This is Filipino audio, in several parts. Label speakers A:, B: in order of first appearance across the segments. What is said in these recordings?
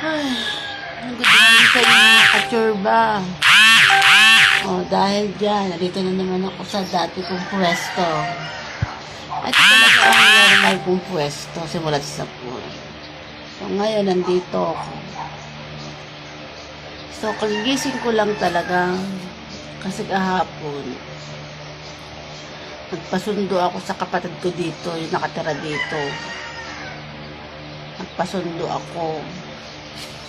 A: Ay, good morning sa inyo mga kachurba. Dahil dyan, narito na naman ako sa dati kong pwesto. Ito talaga ang normal kong pwesto, simulat sa pool. So, ngayon, nandito ako. So, kagigising ko lang talaga kasi kahapon, nagpasundo ako sa kapatid ko dito, yung nakatira dito. Nagpasundo ako.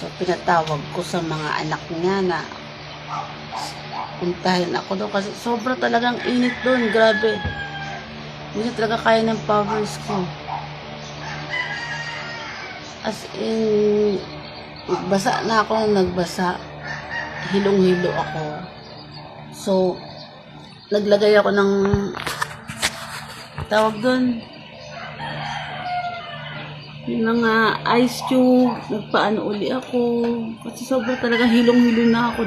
A: So, pinatawag ko sa mga anak niya na puntahin ako doon kasi sobra talagang init doon. Grabe. Hindi na talaga kaya ng powers ko. As in, nagbasa na ako nung nagbasa. Hilong-hilo ako. So, naglagay ako ng tawag doon, yung mga ice cube, nagpaano uli ako. Kasi sobra talaga hilong-hilo na ako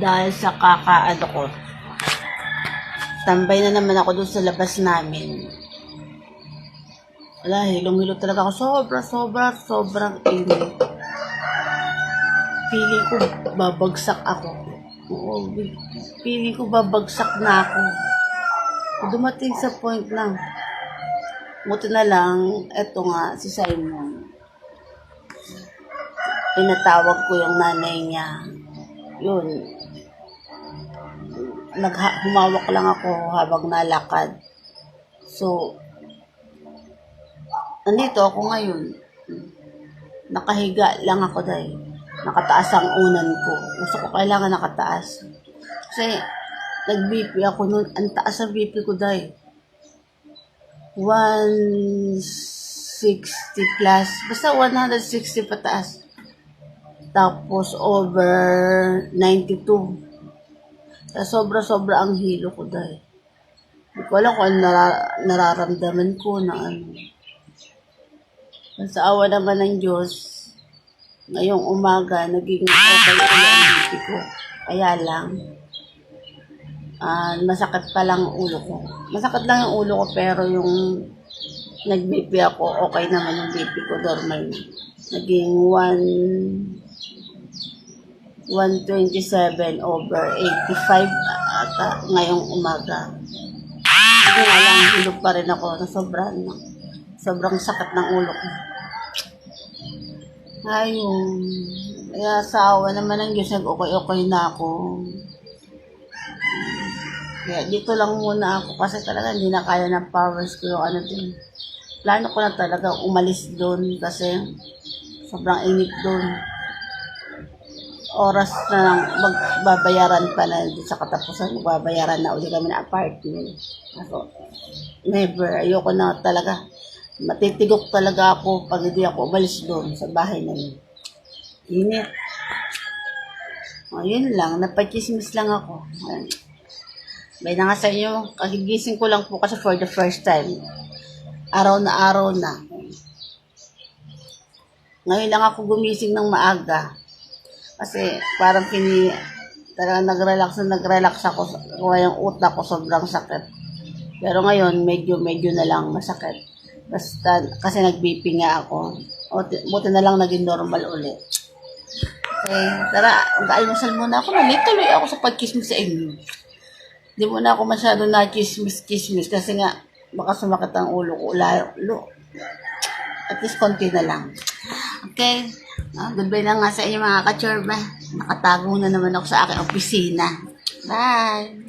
A: dahil sa kakaano ko. Tambay na naman ako doon sa labas namin. Wala, hilong-hilo talaga ako. Sobrang init. Feeling ko babagsak ako. Oo, feeling ko babagsak na ako. Dumating sa point na, buti na lang, eto nga, si Simon. Pinatawag ko yung nanay niya. Yun. Humawak lang ako habang nalakad. So, nandito ako ngayon. Nakahiga lang ako dahil nakataas ang unan ko. Gusto ko kailangan nakataas. Kasi, nag-BP ako noon. Ang taas ang BP ko dahil 160 plus. Basta 160 pataas. Tapos over 92. Kaya sobra ang hilo ko dahil. Hindi ko alam kung nararamdaman ko na ano. Sa awa naman ng Diyos, ngayong umaga, naging okay ulit ang BP ko. Kaya lang, masakit pa lang ang ulo ko. Masakit lang yung ulo ko, pero yung nag-BP ako, okay naman yung BP ko, normal na. Naging 127 over 85 ata ngayong umaga. Hindi nga lang, hilog pa rin ako na sobrang sakit ng ulo ko. Ayun. Kaya sa awa naman ng Diyos, nag-okay na ako. Kaya dito lang muna ako kasi talaga hindi na kaya ng powers ko yung ano din. Plano ko na talaga umalis doon kasi sobrang init doon. Oras na lang magbabayaran pa na doon sa katapusan. Magbabayaran na uli kami na apartment. Ako, never. Ayoko na talaga. Matitigok talaga ako pag hindi ako umalis doon sa bahay na yun. Init. Yun lang. Napachismis lang ako. May na nga sa inyo, kagigising ko lang po kasi for the first time. Araw na. Ngayon lang ako gumising ng maaga. Kasi parang talagang nag-relax ako. Kaya yung utak ko sobrang sakit. Pero ngayon, medyo na lang masakit. Basta, kasi nag-BP nga ako. Buti na lang naging normal ulit. Okay, tara, mag-almusal muna ako. Tuloy ako sa pag-chismis sa inyo. Hindi mo na ako masyado na-chismis kasi nga baka sumakit ang ulo ko. At least konti na lang. Okay. Goodbye na nga sa inyo mga kachorba. Nakatago na naman ako sa aking opisina. Bye!